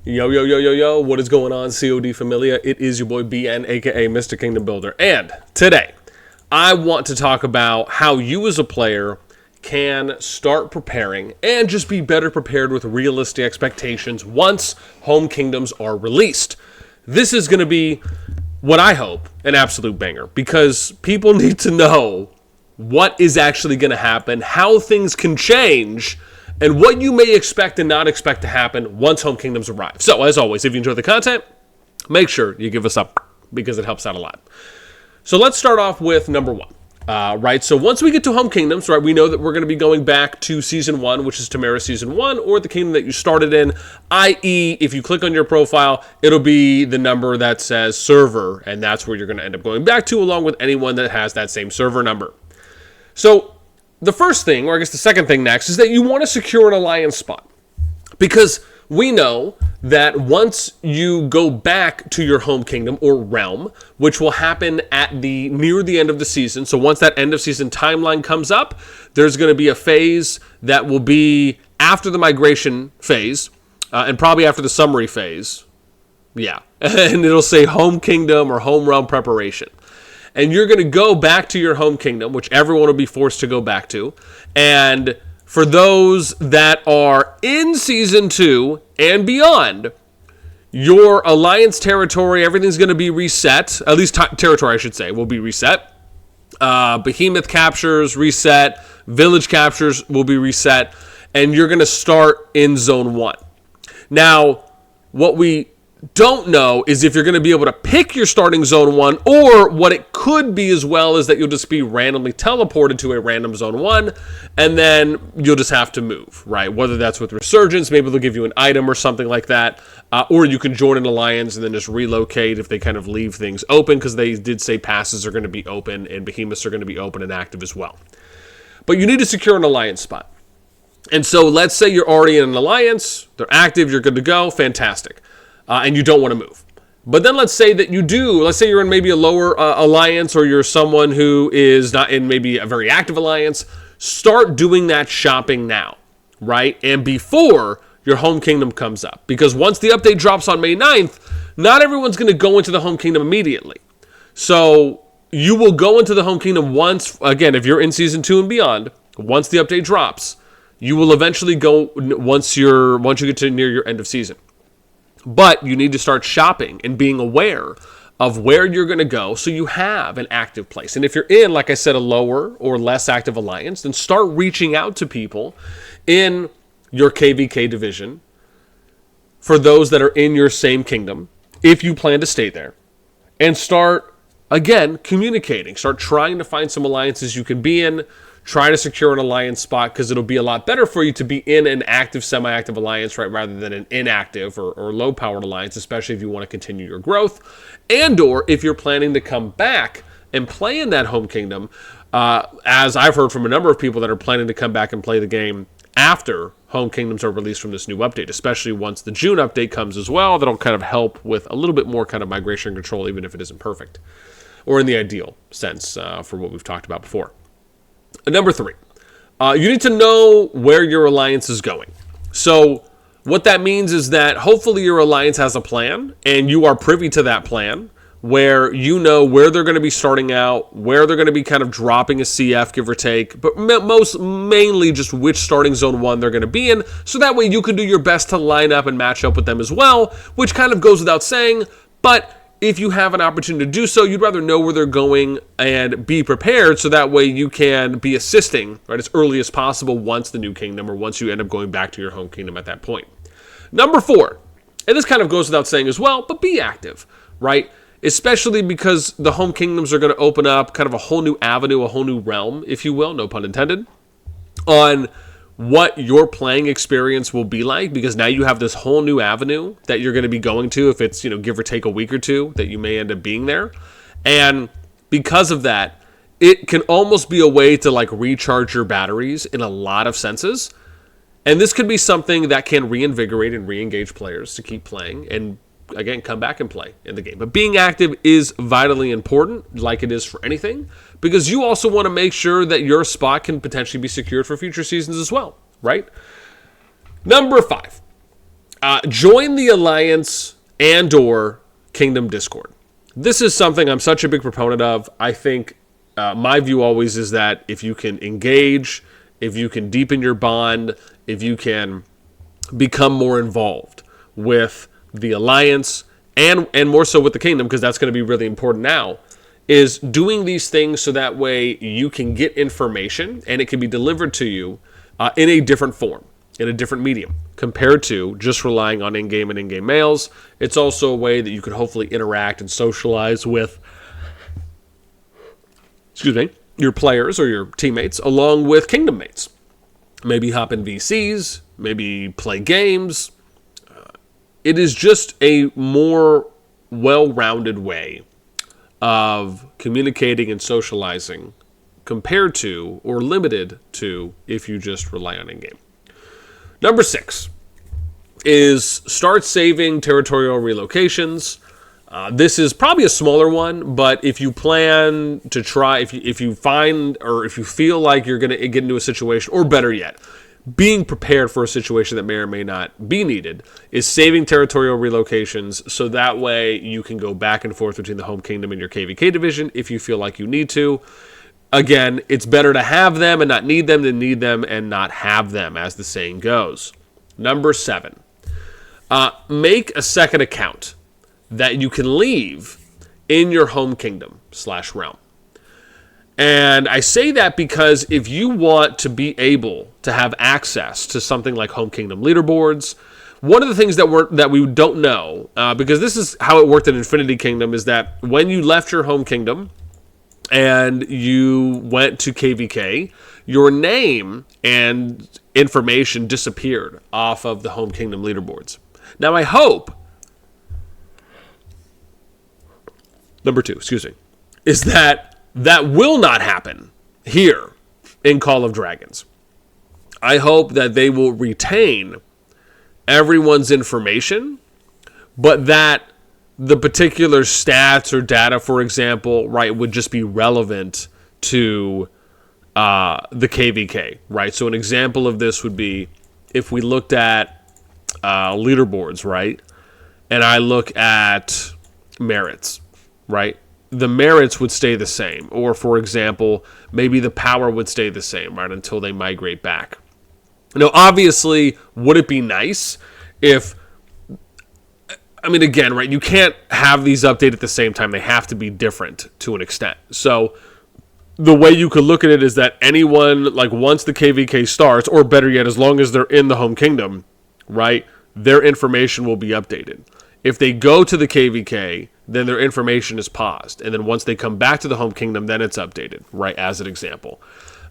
Yo, yo, yo, yo, yo, what is going on, COD Familia? It is your boy BN, aka Mr. Kingdom Builder. And today, I want to talk about how you as a player can start preparing and just be better prepared with realistic expectations once home kingdoms are released. This is going to be, what I hope, an absolute banger, because people need to know what is actually going to happen, how things can change, and what you may expect and not expect to happen once home kingdoms arrive. So, as always, if you enjoy the content, make sure you give us up because it helps out a lot. So let's start off with number one. So once we get to home kingdoms, right, we know that we're going to be going back to season 1, which is Tamara season 1, or the kingdom that you started in, i.e., if you click on your profile, it'll be the number that says server, and that's where you're going to end up going back to, along with anyone that has that same server number. So the first thing, or I guess the second thing next, is that you want to secure an alliance spot. Because we know that once you go back to your home kingdom or realm, which will happen at near the end of the season, so once that end of season timeline comes up, there's going to be a phase that will be after the migration phase, and probably after the summary phase. Yeah, and it'll say home kingdom or home realm preparation. And you're going to go back to your home kingdom, which everyone will be forced to go back to. And for those that are in Season 2 and beyond, your alliance territory, everything's going to be reset. At least territory, I should say, will be reset. Behemoth captures, reset. Village captures will be reset. And you're going to start in Zone 1. Now, what we don't know is if you're going to be able to pick your starting Zone 1, or what it could be as well is that you'll just be randomly teleported to a random Zone 1, and then you'll just have to move, right? Whether that's with Resurgence, maybe they'll give you an item or something like that, or you can join an alliance and then just relocate if they kind of leave things open, because they did say passes are going to be open and behemoths are going to be open and active as well. But you need to secure an alliance spot. And so let's say you're already in an alliance, they're active, you're good to go, fantastic. And you don't want to move. But then let's say that you do. Let's say you're in maybe a lower alliance, or you're someone who is not in maybe a very active alliance. Start doing that shopping now, right? And before your home kingdom comes up. Because once the update drops on May 9th, not everyone's going to go into the home kingdom immediately. So you will go into the home kingdom once, again, if you're in Season 2 and beyond, once the update drops, you will eventually go once you get to near your end of season. But you need to start shopping and being aware of where you're going to go so you have an active place. And if you're in, like I said, a lower or less active alliance, then start reaching out to people in your KVK division for those that are in your same kingdom, if you plan to stay there. And start, again, communicating. Start trying to find some alliances you can be in. Try to secure an alliance spot, because it'll be a lot better for you to be in an active, semi-active alliance, right, rather than an inactive or low-powered alliance, especially if you want to continue your growth, and or if you're planning to come back and play in that home kingdom, as I've heard from a number of people that are planning to come back and play the game after home kingdoms are released from this new update, especially once the June update comes as well. That'll kind of help with a little bit more kind of migration control, even if it isn't perfect, or in the ideal sense for what we've talked about before. Number 3, you need to know where your alliance is going. So what that means is that hopefully your alliance has a plan, and you are privy to that plan, where you know where they're going to be starting out, where they're going to be kind of dropping a CF, give or take, but mainly just which starting Zone 1 they're going to be in, so that way you can do your best to line up and match up with them as well, which kind of goes without saying, but if you have an opportunity to do so, you'd rather know where they're going and be prepared, so that way you can be assisting, right, as early as possible once the new kingdom, or once you end up going back to your home kingdom at that point. Number 4, and this kind of goes without saying as well, but be active, right? Especially because the home kingdoms are going to open up kind of a whole new avenue, a whole new realm, if you will, no pun intended, on what your playing experience will be like, because now you have this whole new avenue that you're going to be going to, if it's, give or take a week or two that you may end up being there. And because of that, it can almost be a way to like recharge your batteries in a lot of senses. And this could be something that can reinvigorate and re-engage players to keep playing and, again, come back and play in the game. But being active is vitally important, like it is for anything, because you also want to make sure that your spot can potentially be secured for future seasons as well, right? Number 5, Join the Alliance and/or Kingdom Discord. This is something I'm such a big proponent of. I think my view always is that if you can engage, if you can deepen your bond, if you can become more involved with the Alliance and more so with the Kingdom, because that's going to be really important now, is doing these things so that way you can get information and it can be delivered to you in a different form, in a different medium, compared to just relying on in-game and in-game mails. It's also a way that you can hopefully interact and socialize with, your players or your teammates, along with Kingdom mates. Maybe hop in VCs, maybe play games. It is just a more well-rounded way of communicating and socializing compared to, or limited to, if you just rely on in-game. Number 6 is start saving territorial relocations. This is probably a smaller one, but if you plan to try, if you find, or if you feel like you're going to get into a situation, or better yet, being prepared for a situation that may or may not be needed, is saving territorial relocations so that way you can go back and forth between the home kingdom and your KVK division if you feel like you need to. Again, it's better to have them and not need them than need them and not have them, as the saying goes. Number 7, make a second account that you can leave in your home kingdom / realm. And I say that because if you want to be able to have access to something like home kingdom leaderboards, one of the things that we don't know, because this is how it worked in Infinity Kingdom, is that when you left your home kingdom and you went to KVK, your name and information disappeared off of the home kingdom leaderboards. Now I hope, number 2, is that will not happen here in Call of Dragons. I hope that they will retain everyone's information, but that the particular stats or data, for example, right, would just be relevant to the KVK, right? So an example of this would be if we looked at leaderboards, right, and I look at merits, right? The merits would stay the same. Or, for example, maybe the power would stay the same, right, until they migrate back. Now, obviously, would it be nice if, again, right, you can't have these updated at the same time. They have to be different to an extent. So the way you could look at it is that anyone, like once the KVK starts, or better yet, as long as they're in the home kingdom, right, their information will be updated. If they go to the KVK, then their information is paused. And then once they come back to the home kingdom, then it's updated, right, as an example.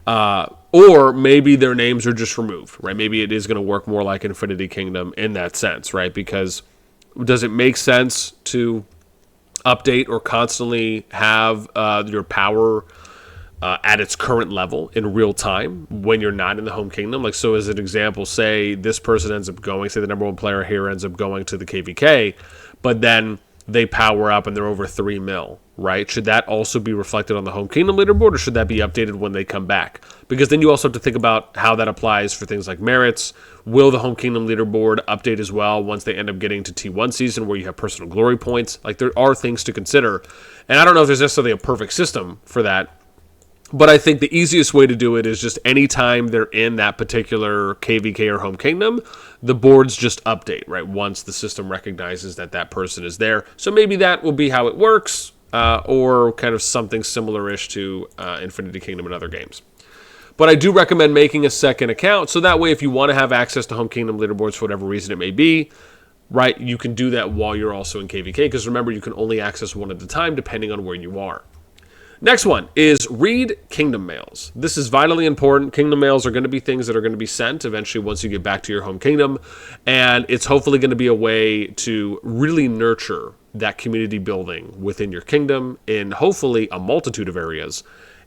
Or maybe their names are just removed, right? Maybe it is going to work more like Infinity Kingdom in that sense, right? Because does it make sense to update or constantly have your power at its current level in real time when you're not in the home kingdom? Like, so as an example, say this person ends up going, say the number 1 player here ends up going to the KVK, but then they power up and they're over 3 mil, right? Should that also be reflected on the home kingdom leaderboard, or should that be updated when they come back? Because then you also have to think about how that applies for things like merits. Will the home kingdom leaderboard update as well once they end up getting to T1 season where you have personal glory points? Like, there are things to consider. And I don't know if there's necessarily a perfect system for that, but I think the easiest way to do it is just anytime they're in that particular KVK or home kingdom, the boards just update, right, once the system recognizes that that person is there. So maybe that will be how it works, or kind of something similar-ish to Infinity Kingdom and other games. But I do recommend making a second account, so that way if you want to have access to home kingdom leaderboards for whatever reason it may be, right, you can do that while you're also in KVK, because remember, you can only access one at a time depending on where you are. Next one is read Kingdom Mails. This is vitally important. Kingdom Mails are going to be things that are going to be sent eventually once you get back to your home kingdom, and it's hopefully going to be a way to really nurture that community building within your kingdom in hopefully a multitude of areas,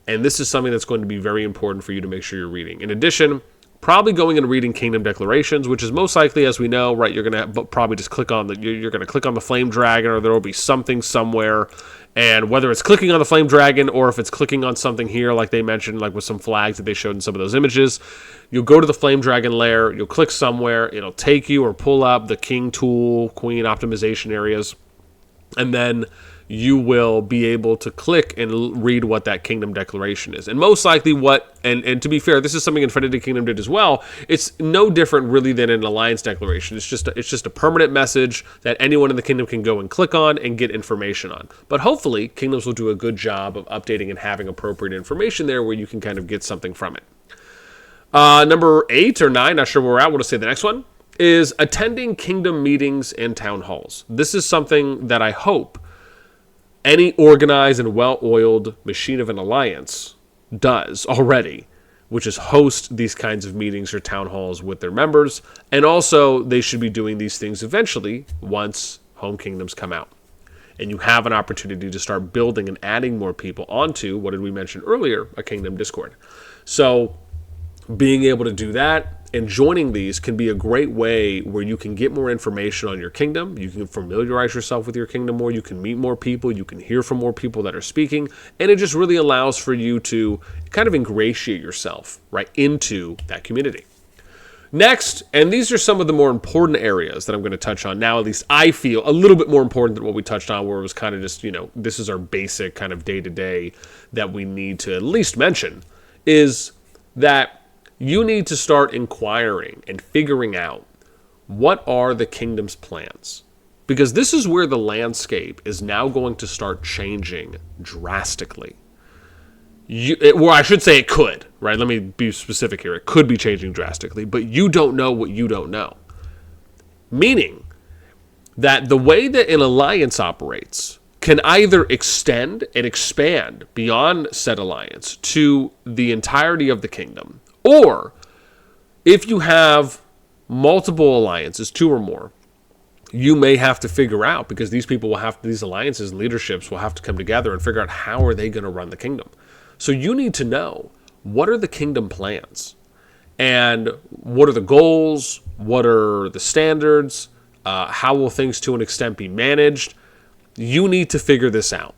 and this is something that's going to be very important for you to make sure you're reading. In addition, probably going and reading Kingdom Declarations, which is most likely, as we know, right, you're going to probably just click on you're going to click on the Flame Dragon, or there will be something somewhere. And whether it's clicking on the Flame Dragon or if it's clicking on something here, like they mentioned, like with some flags that they showed in some of those images, you'll go to the Flame Dragon lair, you'll click somewhere, it'll take you or pull up the King Tool, Queen optimization areas, and then you will be able to click and read what that Kingdom Declaration is. And most likely and to be fair, this is something Infinity Kingdom did as well. It's no different really than an Alliance Declaration. It's just a permanent message that anyone in the Kingdom can go and click on and get information on. But hopefully, Kingdoms will do a good job of updating and having appropriate information there where you can kind of get something from it. Number 8 or 9, not sure where we're at, we'll just say the next one, is attending Kingdom meetings and town halls. This is something that I hope any organized and well-oiled machine of an alliance does already, which is host these kinds of meetings or town halls with their members. And also, they should be doing these things eventually once Home Kingdoms come out. And you have an opportunity to start building and adding more people onto, what did we mention earlier, a Kingdom Discord. So being able to do that and joining these can be a great way where you can get more information on your kingdom. You can familiarize yourself with your kingdom more. You can meet more people. You can hear from more people that are speaking. And it just really allows for you to kind of ingratiate yourself right into that community. Next, and these are some of the more important areas that I'm going to touch on now, at least I feel a little bit more important than what we touched on, where it was kind of just, this is our basic kind of day-to-day that we need to at least mention, is that you need to start inquiring and figuring out what are the kingdom's plans. Because this is where the landscape is now going to start changing drastically. Well, I should say it could, right? Let me be specific here. It could be changing drastically, but you don't know what you don't know. Meaning that the way that an alliance operates can either extend and expand beyond said alliance to the entirety of the kingdom, or if you have multiple alliances, 2 or more, you may have to figure out, because these alliances and leaderships will have to come together and figure out how are they going to run the kingdom. So you need to know, what are the kingdom plans? And what are the goals? What are the standards? How will things to an extent be managed? You need to figure this out.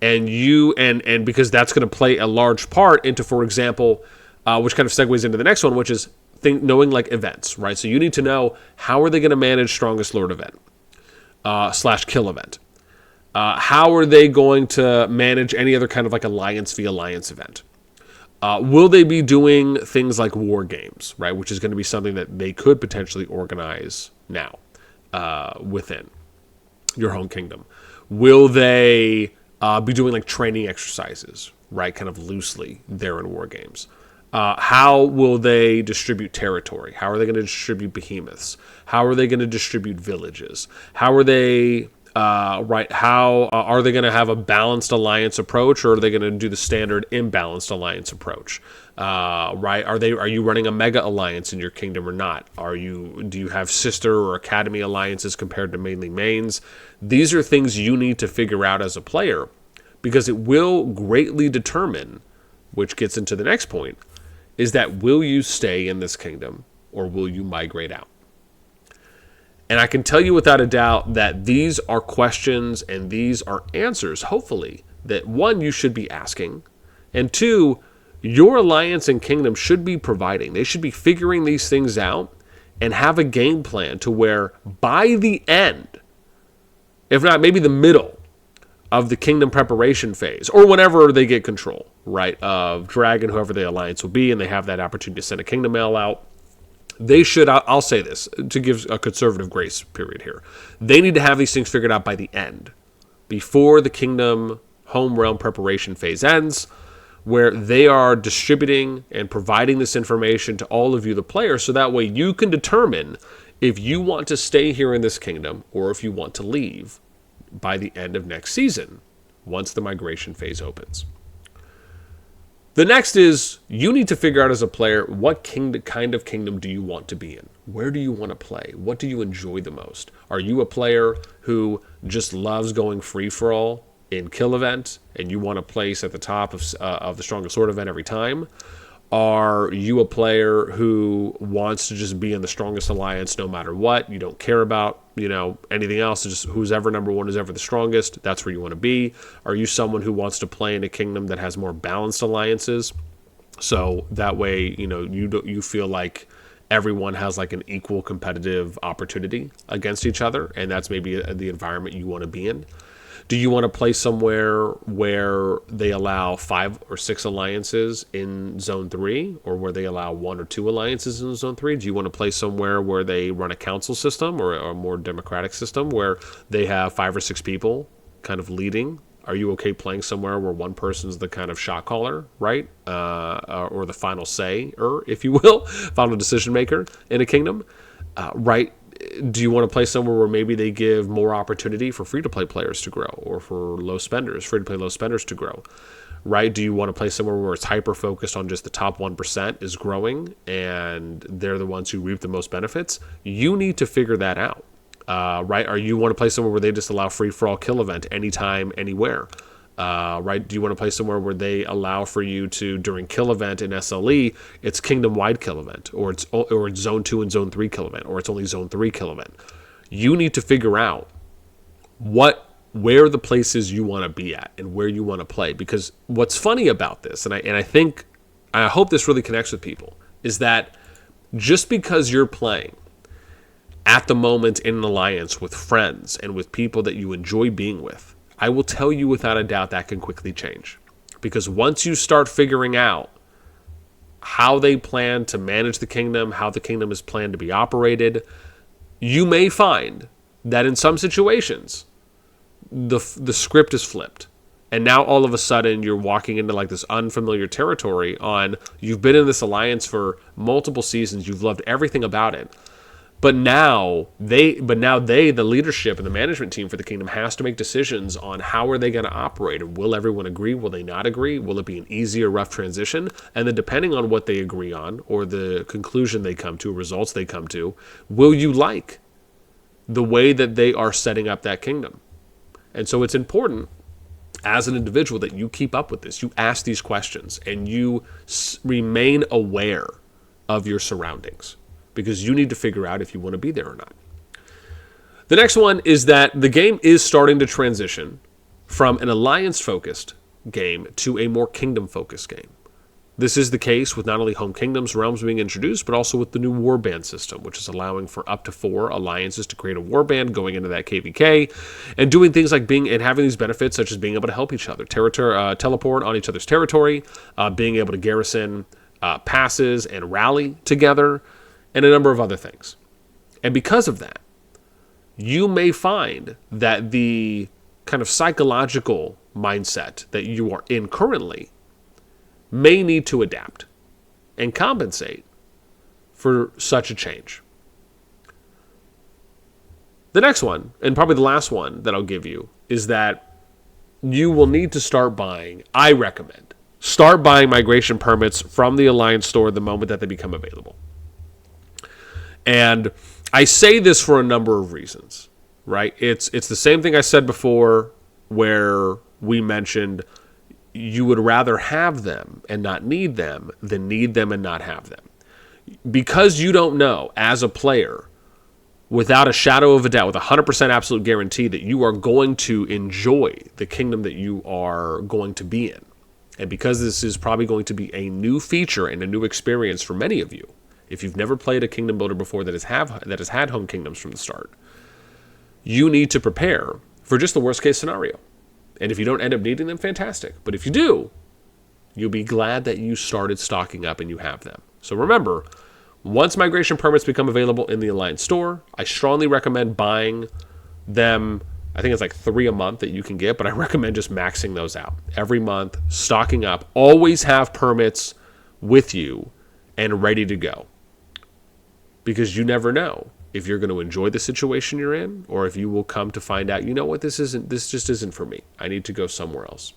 And because that's going to play a large part into, for example, which kind of segues into the next one, which is knowing like events, right? So you need to know, how are they going to manage Strongest Lord event / kill event? How are they going to manage any other kind of like alliance v alliance event? Will they be doing things like war games, right? Which is going to be something that they could potentially organize now within your home kingdom. Will they be doing like training exercises, right? Kind of loosely there in war games. How will they distribute territory? How are they going to distribute behemoths? How are they going to distribute villages? How are they How are they going to have a balanced alliance approach, or are they going to do the standard imbalanced alliance approach? Are you running a mega alliance in your kingdom or not? Do you have sister or academy alliances compared to mainly mains? These are things you need to figure out as a player, because it will greatly determine, which gets into the next point, is that will you stay in this kingdom or will you migrate out? And I can tell you without a doubt that these are questions and these are answers, hopefully, that 1, you should be asking, and 2, your alliance and kingdom should be providing. They should be figuring these things out and have a game plan to where by the end, if not maybe the middle of the kingdom preparation phase, or whenever they get control, right, of Dragon, whoever the alliance will be, and they have that opportunity to send a kingdom mail out, they should, I'll say this, to give a conservative grace period here, they need to have these things figured out by the end, before the kingdom home realm preparation phase ends, where they are distributing and providing this information to all of you, the players, so that way you can determine if you want to stay here in this kingdom or if you want to leave by the end of next season, once the migration phase opens. The next is, you need to figure out as a player, what kind of kingdom do you want to be in? Where do you want to play? What do you enjoy the most? Are you a player who just loves going free-for-all in kill event, and you want to place at the top of the Strongest Sword event every time? Are you a player who wants to just be in the strongest alliance no matter what? You don't care about, anything else. It's just who's ever number one is ever the strongest. That's where you want to be. Are you someone who wants to play in a kingdom that has more balanced alliances? So that way, you feel like everyone has like an equal competitive opportunity against each other, and that's maybe the environment you want to be in. Do you want to play somewhere where they allow 5 or 6 alliances in Zone 3, or where they allow 1 or 2 alliances in Zone 3? Do you want to play somewhere where they run a council system or a more democratic system where they have 5 or 6 people kind of leading? Are you okay playing somewhere where one person's the kind of shot caller, right? Or the final say-er, if you will, final decision maker in a kingdom, right? Do you want to play somewhere where maybe they give more opportunity for free-to-play players to grow, or for free-to-play low spenders to grow, right? Do you want to play somewhere where it's hyper-focused on just the top 1% is growing and they're the ones who reap the most benefits? You need to figure that out, right? Or you want to play somewhere where they just allow free-for-all kill event anytime, anywhere? Right? Do you want to play somewhere where they allow for you to, during kill event in SLE, it's kingdom-wide kill event, or it's Zone 2 and Zone 3 kill event, or it's only Zone 3 kill event? You need to figure out where the places you want to be at and where you want to play. Because what's funny about this, and I hope this really connects with people, is that just because you're playing at the moment in an alliance with friends and with people that you enjoy being with, I will tell you without a doubt that can quickly change. Because once you start figuring out how they plan to manage the kingdom, how the kingdom is planned to be operated, you may find that in some situations, the script is flipped. And now all of a sudden you're walking into like this unfamiliar territory you've been in this alliance for multiple seasons, you've loved everything about it. But now the leadership and the management team for the kingdom has to make decisions on how are they going to operate. And will everyone agree? Will they not agree? Will it be an easy or rough transition? And then depending on what they agree on, or the conclusion they come to, results they come to, will you like the way that they are setting up that kingdom? And so it's important as an individual that you keep up with this. You ask these questions and you remain aware of your surroundings, because you need to figure out if you want to be there or not. The next one is that the game is starting to transition from an alliance-focused game to a more kingdom-focused game. This is the case with not only home kingdoms, realms being introduced, but also with the new warband system, which is allowing for up to 4 alliances to create a warband going into that KVK, and doing things like having these benefits such as being able to help each other, teleport on each other's territory, being able to garrison passes and rally together, and a number of other things. And because of that, you may find that the kind of psychological mindset that you are in currently may need to adapt and compensate for such a change. The next one, and probably the last one that I'll give you, is that you will need to start buying, I recommend, start buying migration permits from the Alliance store the moment that they become available. And I say this for a number of reasons, right? It's the same thing I said before, where we mentioned you would rather have them and not need them than need them and not have them. Because you don't know, as a player, without a shadow of a doubt, with 100% absolute guarantee that you are going to enjoy the kingdom that you are going to be in. And because this is probably going to be a new feature and a new experience for many of you, if you've never played a kingdom builder before that has had home kingdoms from the start, you need to prepare for just the worst case scenario. And if you don't end up needing them, fantastic. But if you do, you'll be glad that you started stocking up and you have them. So remember, once migration permits become available in the Alliance store, I strongly recommend buying them. I think it's like 3 a month that you can get, but I recommend just maxing those out. Every month, stocking up. Always have permits with you and ready to go. Because you never know if you're going to enjoy the situation you're in, or if you will come to find out, you know what, this just isn't for me. I need to go somewhere else.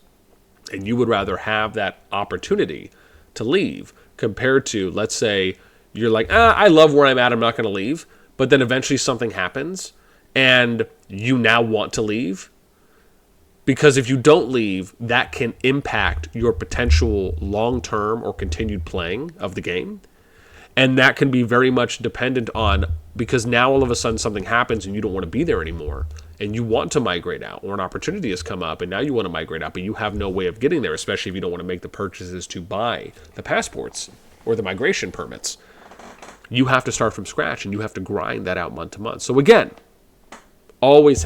And you would rather have that opportunity to leave compared to, let's say, you're like, I love where I'm at, I'm not going to leave. But then eventually something happens and you now want to leave. Because if you don't leave, that can impact your potential long-term or continued playing of the game. And that can be very much dependent on, because now all of a sudden something happens and you don't want to be there anymore and you want to migrate out, or an opportunity has come up and now you want to migrate out, but you have no way of getting there, especially if you don't want to make the purchases to buy the passports or the migration permits. You have to start from scratch and you have to grind that out month to month. So again, always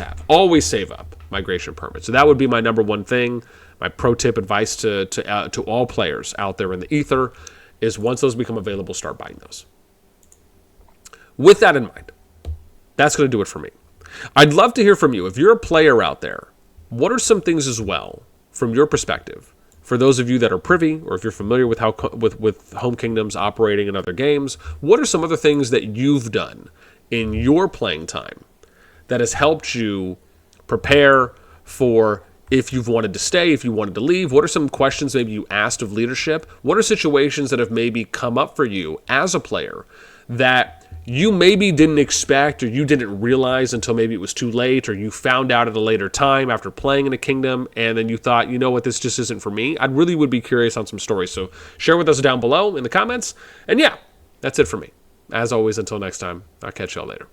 save up migration permits. So that would be my number one thing. My pro tip advice to all players out there in the ether is, once those become available, start buying those. With that in mind, that's going to do it for me. I'd love to hear from you. If you're a player out there, what are some things as well, from your perspective, for those of you that are privy, or if you're familiar with how with Home Kingdoms operating in other games, what are some other things that you've done in your playing time that has helped you prepare for if you've wanted to stay, if you wanted to leave? What are some questions maybe you asked of leadership? What are situations that have maybe come up for you as a player that you maybe didn't expect, or you didn't realize until maybe it was too late, or you found out at a later time after playing in a kingdom, and then you thought, you know what, this just isn't for me? I really would be curious on some stories. So share with us down below in the comments. And yeah, that's it for me. As always, until next time, I'll catch y'all later.